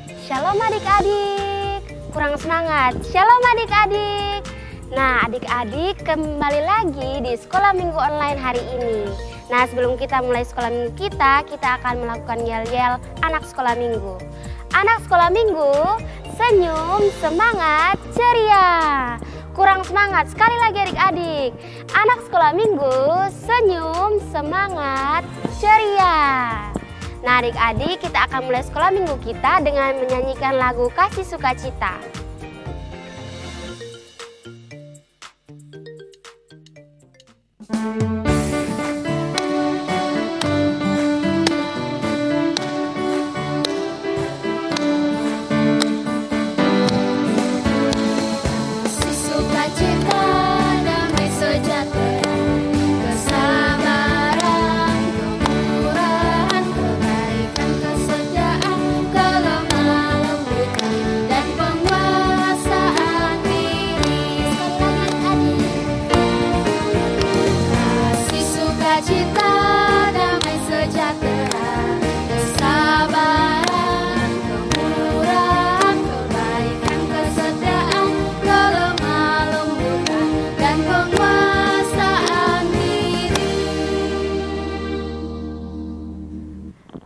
Shalom adik-adik, kurang semangat. Shalom adik-adik. Nah adik-adik, kembali lagi di sekolah minggu online hari ini. Nah sebelum kita mulai sekolah minggu kita akan melakukan yel-yel anak sekolah minggu. Anak sekolah minggu, senyum, semangat, ceria. Kurang semangat, sekali lagi adik-adik. Anak sekolah minggu, senyum, semangat, ceria. Nah adik-adik, kita akan mulai sekolah minggu kita dengan menyanyikan lagu Kasih Sukacita.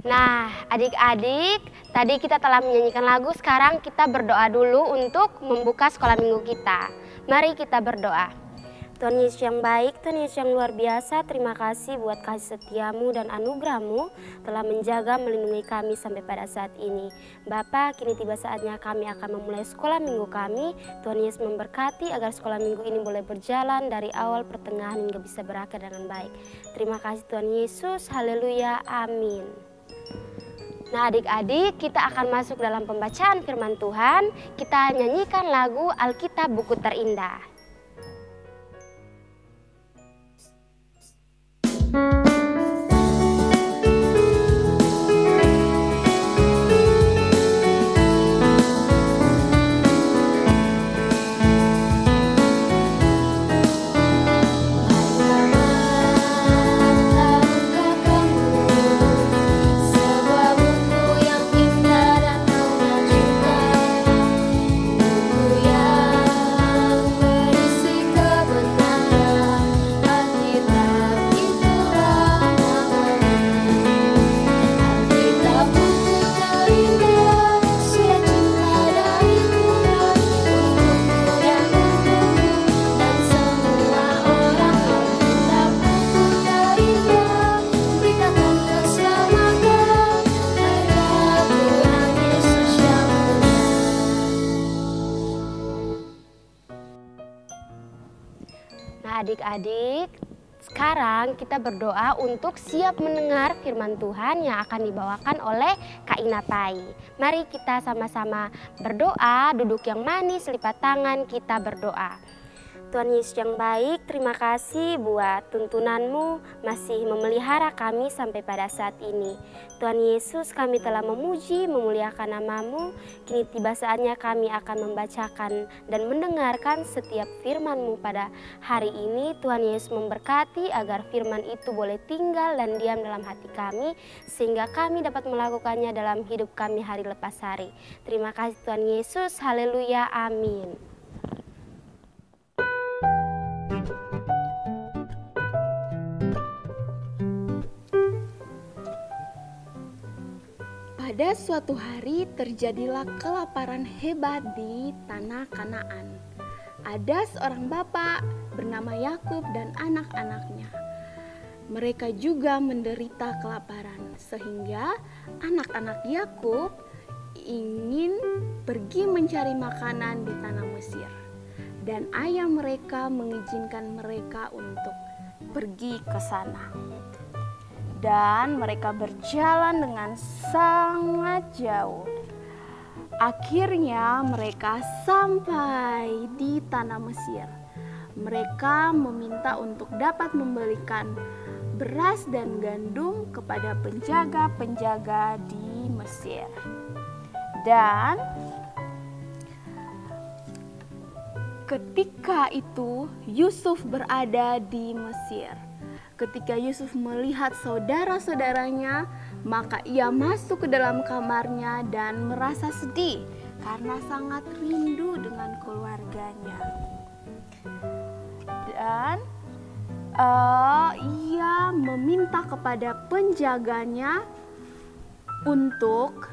Nah adik-adik, tadi kita telah menyanyikan lagu, sekarang kita berdoa dulu untuk membuka sekolah minggu kita. Mari kita berdoa. Tuhan Yesus yang baik, Tuhan Yesus yang luar biasa, terima kasih buat kasih setiamu dan anugerahmu telah menjaga melindungi kami sampai pada saat ini. Bapa, kini tiba saatnya kami akan memulai sekolah minggu kami. Tuhan Yesus memberkati agar sekolah minggu ini boleh berjalan dari awal pertengahan hingga bisa berakhir dengan baik. Terima kasih Tuhan Yesus, haleluya, amin. Nah adik-adik, kita akan masuk dalam pembacaan firman Tuhan. Kita nyanyikan lagu Alkitab Buku Terindah. Adik-adik, sekarang kita berdoa untuk siap mendengar firman Tuhan yang akan dibawakan oleh Kak Inapai. Mari kita sama-sama berdoa, duduk yang manis, lipat tangan, kita berdoa. Tuhan Yesus yang baik, terima kasih buat tuntunan-Mu masih memelihara kami sampai pada saat ini. Tuhan Yesus, kami telah memuji, memuliakan nama-Mu. Kini tiba saatnya kami akan membacakan dan mendengarkan setiap firman-Mu pada hari ini. Tuhan Yesus memberkati agar firman itu boleh tinggal dan diam dalam hati kami, sehingga kami dapat melakukannya dalam hidup kami hari lepas hari. Terima kasih Tuhan Yesus, haleluya, amin. Pada suatu hari terjadilah kelaparan hebat di tanah Kanaan. Ada seorang bapak bernama Yakub dan anak-anaknya. Mereka juga menderita kelaparan, sehingga anak-anak Yakub ingin pergi mencari makanan di tanah Mesir. Dan ayah mereka mengizinkan mereka untuk pergi ke sana. Dan mereka berjalan dengan sangat jauh. Akhirnya mereka sampai di tanah Mesir. Mereka meminta untuk dapat membelikan beras dan gandum kepada penjaga-penjaga di Mesir. Dan ketika itu Yusuf berada di Mesir. Ketika Yusuf melihat saudara-saudaranya Maka ia masuk ke dalam kamarnya dan merasa sedih karena sangat rindu dengan keluarganya. Dan ia meminta kepada penjaganya untuk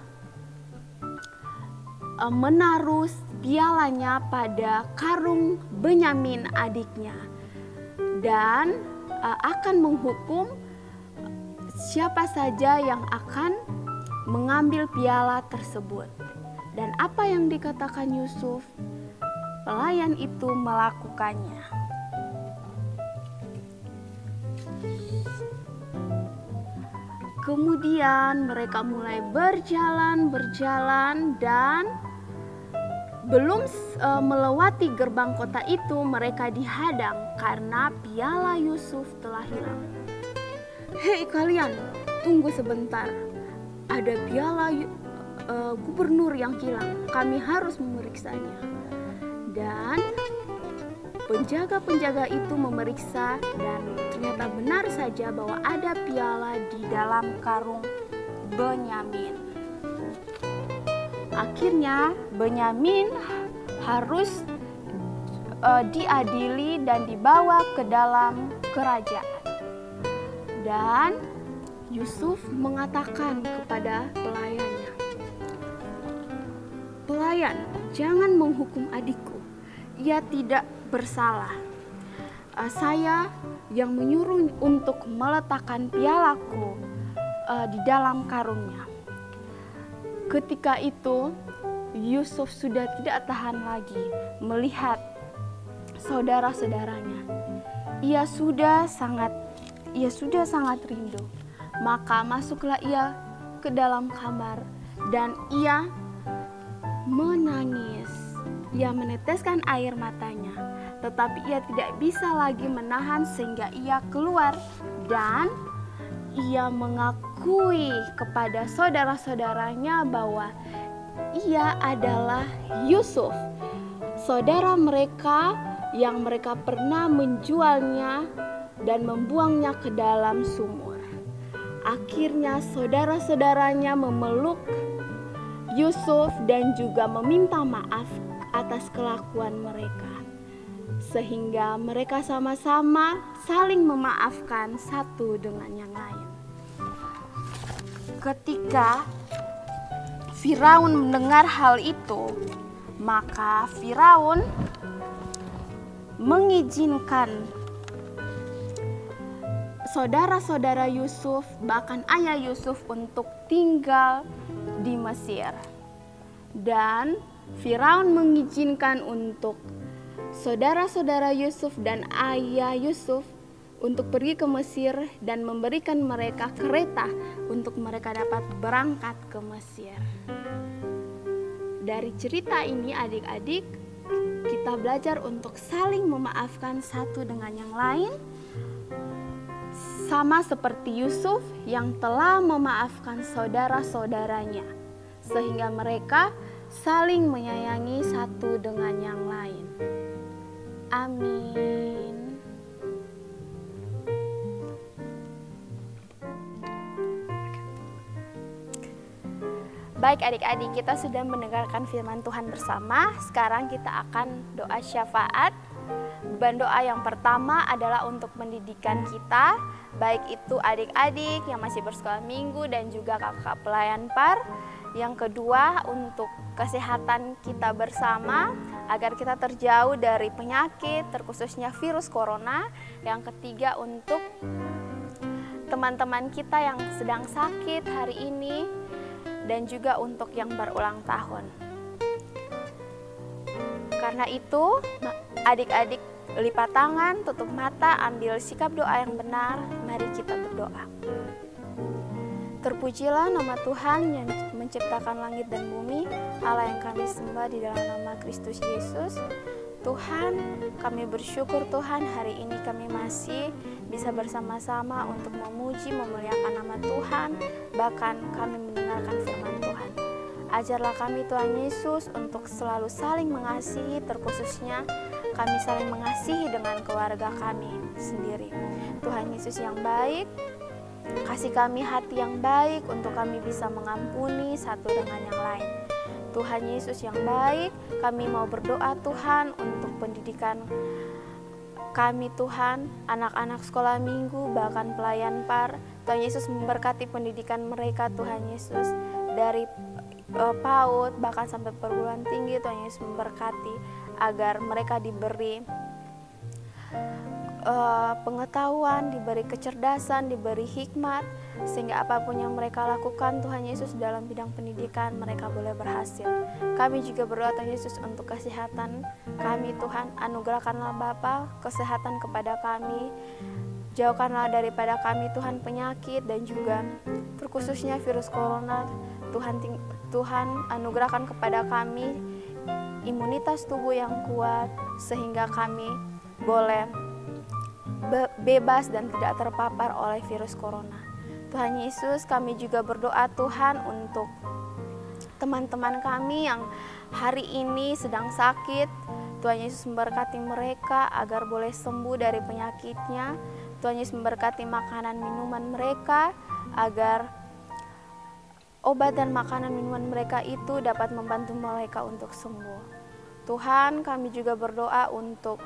menaruh pialanya pada karung Benyamin adiknya dan akan menghukum siapa saja yang akan mengambil piala tersebut. Dan apa yang dikatakan Yusuf, pelayan itu melakukannya. Kemudian mereka mulai berjalan dan belum melewati gerbang kota itu, mereka dihadang karena piala Yusuf telah hilang. "Hei kalian, tunggu sebentar. Ada piala gubernur yang hilang. Kami harus memeriksanya." Dan penjaga-penjaga itu memeriksa dan ternyata benar saja bahwa ada piala di dalam karung Benyamin. Akhirnya Benyamin harus diadili dan dibawa ke dalam kerajaan. Dan Yusuf mengatakan kepada pelayannya, "Pelayan, jangan menghukum adikku. Ia tidak bersalah. Saya yang menyuruh untuk meletakkan pialaku di dalam karungnya." Ketika itu Yusuf sudah tidak tahan lagi melihat saudara-saudaranya. Ia sudah sangat rindu. Maka masuklah ia ke dalam kamar dan ia menangis. Ia meneteskan air matanya, tetapi ia tidak bisa lagi menahan sehingga ia keluar dan ia mengakui kepada saudara-saudaranya bahwa ia adalah Yusuf, saudara mereka yang mereka pernah menjualnya dan membuangnya ke dalam sumur. Akhirnya saudara-saudaranya memeluk Yusuf dan juga meminta maaf atas kelakuan mereka, sehingga mereka sama-sama saling memaafkan satu dengan yang lain. Ketika Firaun mendengar hal itu, maka Firaun mengizinkan saudara-saudara Yusuf, bahkan ayah Yusuf, untuk tinggal di Mesir. Dan Firaun mengizinkan untuk saudara-saudara Yusuf dan ayah Yusuf untuk pergi ke Mesir dan memberikan mereka kereta untuk mereka dapat berangkat ke Mesir. Dari cerita ini adik-adik, kita belajar untuk saling memaafkan satu dengan yang lain, sama seperti Yusuf yang telah memaafkan saudara-saudaranya, sehingga mereka saling menyayangi satu dengan yang lain. Amin. Baik adik-adik, kita sudah mendengarkan firman Tuhan bersama. Sekarang kita akan doa syafaat. Beban doa yang pertama adalah untuk pendidikan kita, baik itu adik-adik yang masih bersekolah minggu dan juga kakak pelayan PAR. Yang kedua untuk kesehatan kita bersama agar kita terjauh dari penyakit, terkhususnya virus corona. Yang ketiga untuk teman-teman kita yang sedang sakit hari ini, dan juga untuk yang berulang tahun. Karena itu, adik-adik lipat tangan, tutup mata, ambil sikap doa yang benar. Mari kita berdoa. Terpujilah nama Tuhan yang menciptakan langit dan bumi, Allah yang kami sembah di dalam nama Kristus Yesus. Tuhan, kami bersyukur Tuhan, hari ini kami masih bisa bersama-sama untuk memuji, memuliakan nama Tuhan, bahkan kami mendengarkan firman Tuhan. Ajarlah kami Tuhan Yesus untuk selalu saling mengasihi, terkhususnya kami saling mengasihi dengan keluarga kami sendiri. Tuhan Yesus yang baik, Kasih kami hati yang baik untuk kami bisa mengampuni satu dengan yang lain. Tuhan Yesus yang baik, kami mau berdoa Tuhan untuk pendidikan kami Tuhan, anak-anak sekolah minggu, bahkan pelayan par. Tuhan Yesus memberkati pendidikan mereka Tuhan Yesus, dari PAUD bahkan sampai perguruan tinggi. Tuhan Yesus memberkati agar mereka diberi pengetahuan, diberi kecerdasan, diberi hikmat, sehingga apapun yang mereka lakukan Tuhan Yesus dalam bidang pendidikan mereka boleh berhasil. Kami juga berdoa Tuhan Yesus untuk kesehatan kami Tuhan, anugerahkanlah Bapa kesehatan kepada kami, jauhkanlah daripada kami Tuhan penyakit dan juga terkhususnya virus corona. Tuhan anugerahkan kepada kami imunitas tubuh yang kuat sehingga kami boleh bebas dan tidak terpapar oleh virus corona. Tuhan Yesus, kami juga berdoa Tuhan untuk teman-teman kami yang hari ini sedang sakit. Tuhan Yesus memberkati mereka agar boleh sembuh dari penyakitnya. Tuhan Yesus memberkati makanan minuman mereka agar obat dan makanan minuman mereka itu dapat membantu mereka untuk sembuh. Tuhan, kami juga berdoa untuk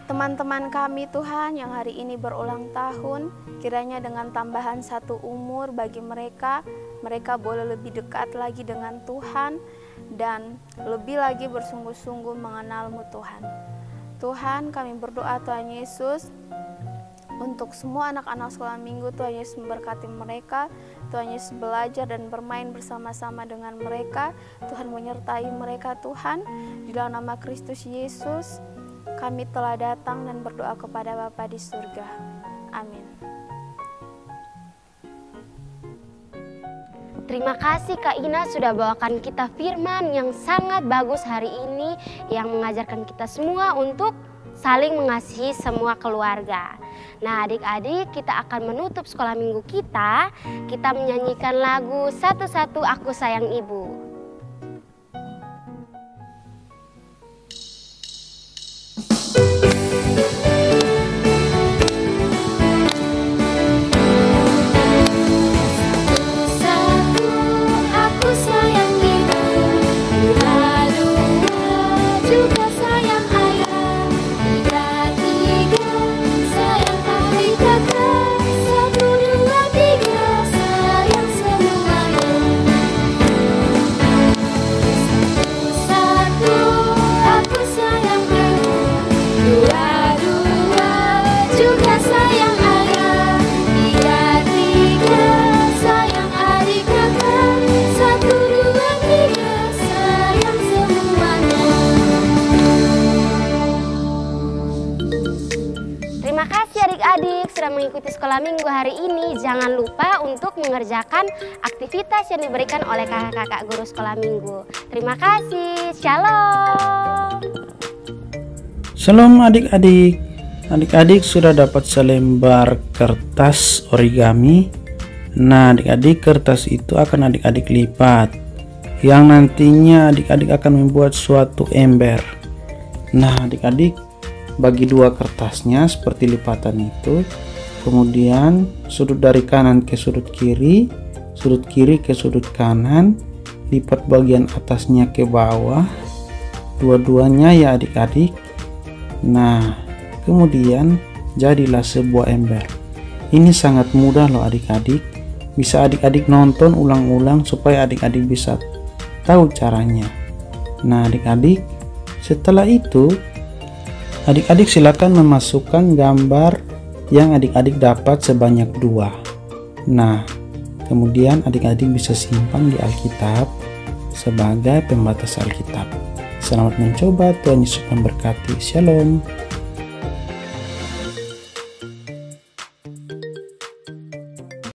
teman-teman kami Tuhan yang hari ini berulang tahun, kiranya dengan tambahan 1 umur bagi mereka, mereka boleh lebih dekat lagi dengan Tuhan dan lebih lagi bersungguh-sungguh mengenal-Mu Tuhan. Tuhan, kami berdoa Tuhan Yesus untuk semua anak-anak sekolah minggu. Tuhan Yesus memberkati mereka, Tuhan Yesus belajar dan bermain bersama-sama dengan mereka. Tuhan menyertai mereka Tuhan. Di dalam nama Kristus Yesus kami telah datang dan berdoa kepada Bapa di surga. Amin. Terima kasih Kak Ina sudah bawakan kita firman yang sangat bagus hari ini, yang mengajarkan kita semua untuk saling mengasihi semua keluarga. Nah adik-adik, kita akan menutup sekolah minggu kita menyanyikan lagu Satu-Satu Aku Sayang Ibu. Mengikuti sekolah minggu hari ini, jangan lupa untuk mengerjakan aktivitas yang diberikan oleh kakak-kakak guru sekolah minggu. Terima kasih, shalom. Shalom adik-adik. Adik-adik sudah dapat selembar kertas origami. Nah adik-adik, kertas itu akan adik-adik lipat, yang nantinya adik-adik akan membuat suatu ember. Nah adik-adik, bagi 2 kertasnya seperti lipatan itu. Kemudian sudut dari kanan ke sudut kiri ke sudut kanan, lipat bagian atasnya ke bawah, dua-duanya ya adik-adik. Nah kemudian jadilah sebuah ember. Ini sangat mudah loh adik-adik, bisa adik-adik nonton ulang-ulang supaya adik-adik bisa tahu caranya. Nah adik-adik, setelah itu adik-adik silakan memasukkan gambar yang adik-adik dapat sebanyak 2. Nah, kemudian adik-adik bisa simpan di Alkitab sebagai pembatas Alkitab. Selamat mencoba, Tuhan Yesus memberkati. Shalom.